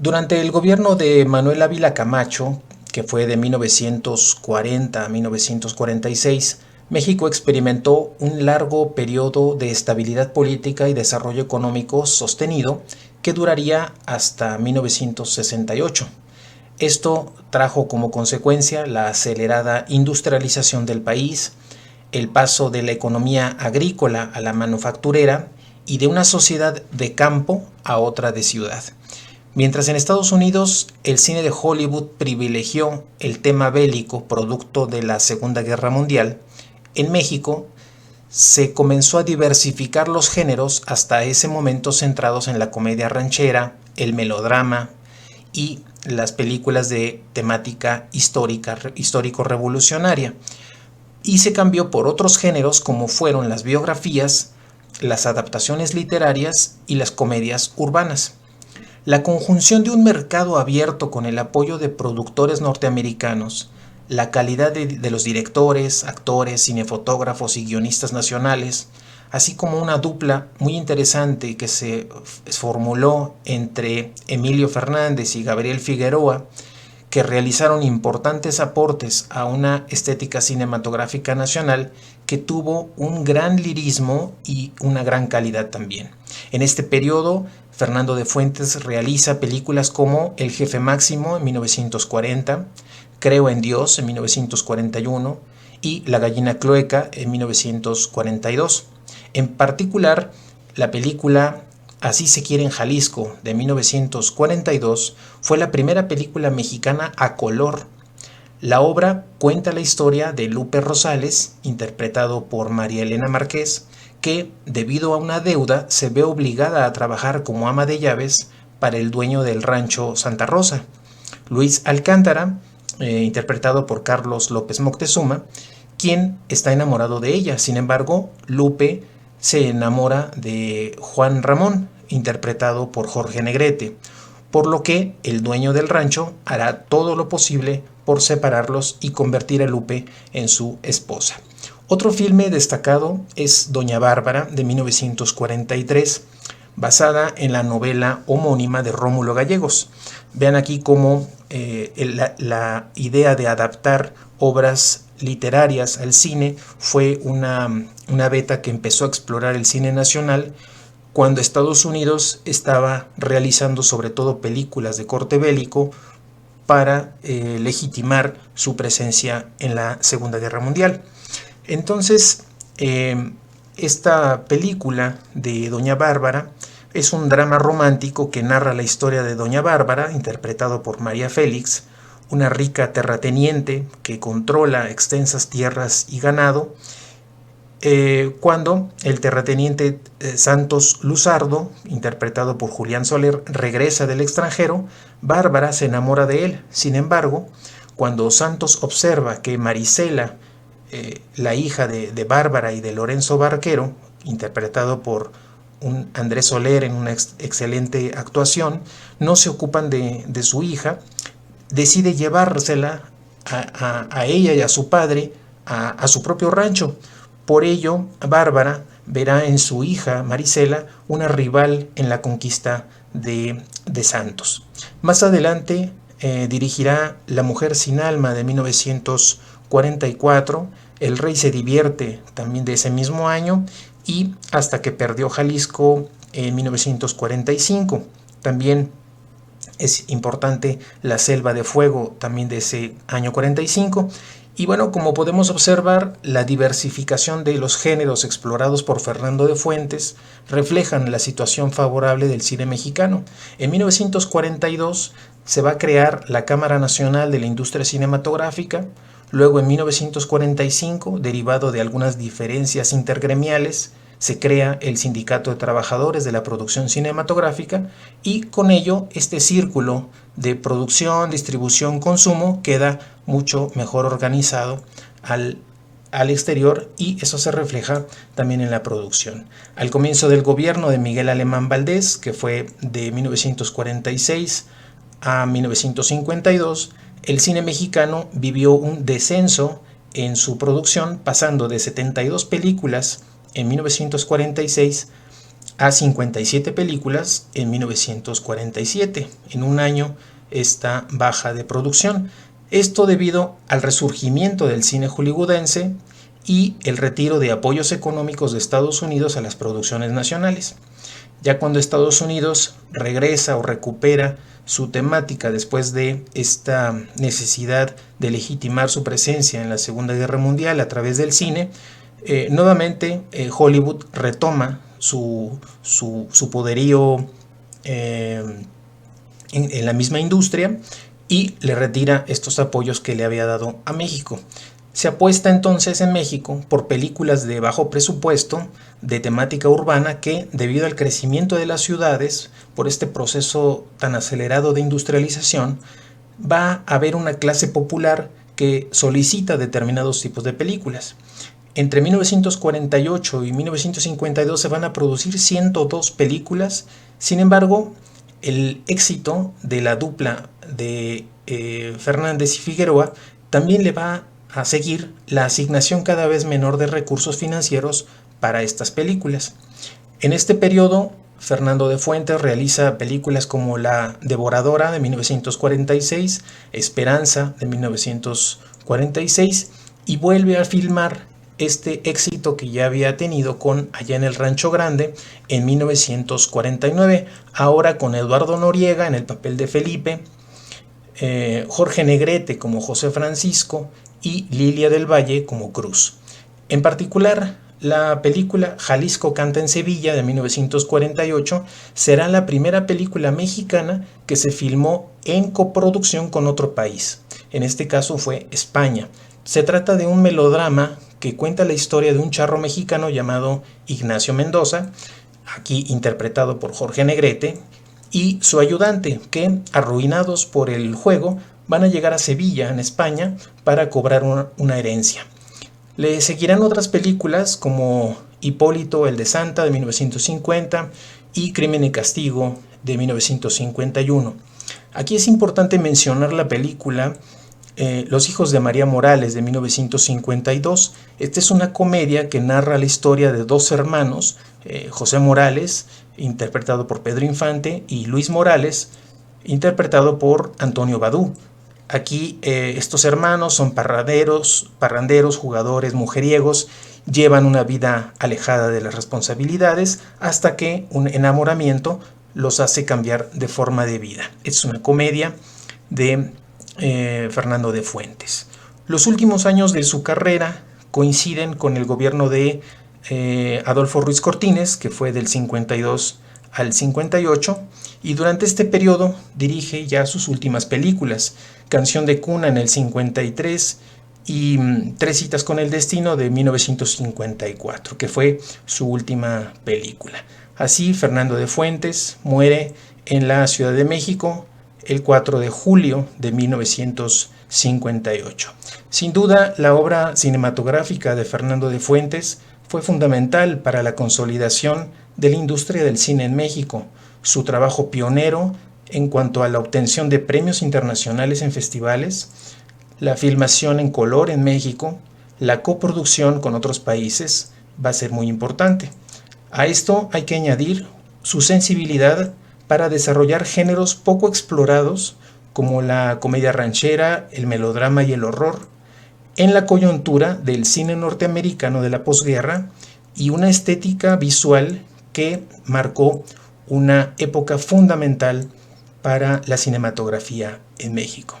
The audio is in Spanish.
Durante el gobierno de Manuel Ávila Camacho, que fue de 1940 a 1946, México experimentó un largo periodo de estabilidad política y desarrollo económico sostenido que duraría hasta 1968. Esto trajo como consecuencia la acelerada industrialización del país, el paso de la economía agrícola a la manufacturera y de una sociedad de campo a otra de ciudad. Mientras en Estados Unidos el cine de Hollywood privilegió el tema bélico producto de la Segunda Guerra Mundial, en México se comenzó a diversificar los géneros hasta ese momento centrados en la comedia ranchera, el melodrama y las películas de temática histórico-revolucionaria, y se cambió por otros géneros como fueron las biografías, las adaptaciones literarias y las comedias urbanas. La conjunción de un mercado abierto con el apoyo de productores norteamericanos, la calidad de los directores, actores, cinefotógrafos y guionistas nacionales, así como una dupla muy interesante que se formuló entre Emilio Fernández y Gabriel Figueroa, que realizaron importantes aportes a una estética cinematográfica nacional que tuvo un gran lirismo y una gran calidad también. En este periodo, Fernando de Fuentes realiza películas como El Jefe Máximo en 1940, Creo en Dios en 1941 y La Gallina Cloaca en 1942. En particular, la película Así se quiere en Jalisco de 1942 fue la primera película mexicana a color. La obra cuenta la historia de Lupe Rosales, interpretado por María Elena Márquez, que, debido a una deuda, se ve obligada a trabajar como ama de llaves para el dueño del rancho Santa Rosa, Luis Alcántara, interpretado por Carlos López Moctezuma, quien está enamorado de ella. Sin embargo, Lupe se enamora de Juan Ramón, interpretado por Jorge Negrete, por lo que el dueño del rancho hará todo lo posible por separarlos y convertir a Lupe en su esposa. Otro filme destacado es Doña Bárbara de 1943, basada en la novela homónima de Rómulo Gallegos. Vean aquí cómo la idea de adaptar obras literarias al cine fue una beta que empezó a explorar el cine nacional cuando Estados Unidos estaba realizando sobre todo películas de corte bélico para legitimar su presencia en la Segunda Guerra Mundial. Entonces, esta película de Doña Bárbara es un drama romántico que narra la historia de Doña Bárbara, interpretado por María Félix, una rica terrateniente que controla extensas tierras y ganado. Cuando el terrateniente Santos Luzardo, interpretado por Julián Soler, regresa del extranjero, Bárbara se enamora de él. Sin embargo, cuando Santos observa que Marisela, la hija de Bárbara y de Lorenzo Barquero, interpretado por un Andrés Soler en una excelente actuación, no se ocupan de su hija, decide llevársela a ella y a su padre a su propio rancho. Por ello, Bárbara verá en su hija Marisela una rival en la conquista de Santos. Más adelante dirigirá La Mujer sin Alma de 1944, El Rey se divierte también de ese mismo año y Hasta que perdió Jalisco en 1945. También es importante La Selva de Fuego, también de ese año 45. Y bueno, como podemos observar, la diversificación de los géneros explorados por Fernando de Fuentes reflejan la situación favorable del cine mexicano. En 1942 se va a crear la Cámara Nacional de la Industria Cinematográfica. Luego, en 1945, derivado de algunas diferencias intergremiales, se crea el Sindicato de Trabajadores de la Producción Cinematográfica y con ello este círculo de producción, distribución, consumo queda mucho mejor organizado al exterior y eso se refleja también en la producción. Al comienzo del gobierno de Miguel Alemán Valdés, que fue de 1946 a 1952, el cine mexicano vivió un descenso en su producción, pasando de 72 películas en 1946 a 57 películas en 1947, en un año esta baja de producción. Esto debido al resurgimiento del cine hollywoodense y el retiro de apoyos económicos de Estados Unidos a las producciones nacionales. Ya cuando Estados Unidos regresa o recupera su temática después de esta necesidad de legitimar su presencia en la Segunda Guerra Mundial a través del cine, nuevamente Hollywood retoma su poderío en la misma industria y le retira estos apoyos que le había dado a México. Se apuesta entonces en México por películas de bajo presupuesto, de temática urbana, que debido al crecimiento de las ciudades, por este proceso tan acelerado de industrialización, va a haber una clase popular que solicita determinados tipos de películas. Entre 1948 y 1952 se van a producir 102 películas. Sin embargo, el éxito de la dupla de Fernández y Figueroa también le va a seguir la asignación cada vez menor de recursos financieros para estas películas. En este periodo, Fernando de Fuentes realiza películas como La Devoradora de 1946, Esperanza de 1946 y vuelve a filmar este éxito que ya había tenido con Allá en el Rancho Grande en 1949, ahora con Eduardo Noriega en el papel de Felipe, Jorge Negrete como José Francisco y Lilia del Valle como Cruz. En particular, la película Jalisco canta en Sevilla de 1948 será la primera película mexicana que se filmó en coproducción con otro país. En este caso fue España. Se trata de un melodrama que cuenta la historia de un charro mexicano llamado Ignacio Mendoza, aquí interpretado por Jorge Negrete, y su ayudante, que, arruinados por el juego, van a llegar a Sevilla, en España, para cobrar una herencia. Le seguirán otras películas como Hipólito el de Santa de 1950 y Crimen y Castigo de 1951. Aquí es importante mencionar la película Los hijos de María Morales de 1952. Esta es una comedia que narra la historia de dos hermanos, José Morales, interpretado por Pedro Infante, y Luis Morales, interpretado por Antonio Badú. Aquí estos hermanos son parranderos, jugadores, mujeriegos, llevan una vida alejada de las responsabilidades hasta que un enamoramiento los hace cambiar de forma de vida. Es una comedia de Fernando de Fuentes. Los últimos años de su carrera coinciden con el gobierno de Adolfo Ruiz Cortines, que fue del 52 al 58, y durante este periodo dirige ya sus últimas películas: Canción de Cuna en el 53 y Tres citas con el destino de 1954, que fue su última película. Así, Fernando de Fuentes muere en la Ciudad de México el 4 de julio de 1958. Sin duda, la obra cinematográfica de Fernando de Fuentes fue fundamental para la consolidación de la industria del cine en México. Su trabajo pionero en cuanto a la obtención de premios internacionales en festivales, la filmación en color en México, la coproducción con otros países, va a ser muy importante. A esto hay que añadir su sensibilidad para desarrollar géneros poco explorados como la comedia ranchera, el melodrama y el horror, en la coyuntura del cine norteamericano de la posguerra, y una estética visual que marcó una época fundamental para la cinematografía en México.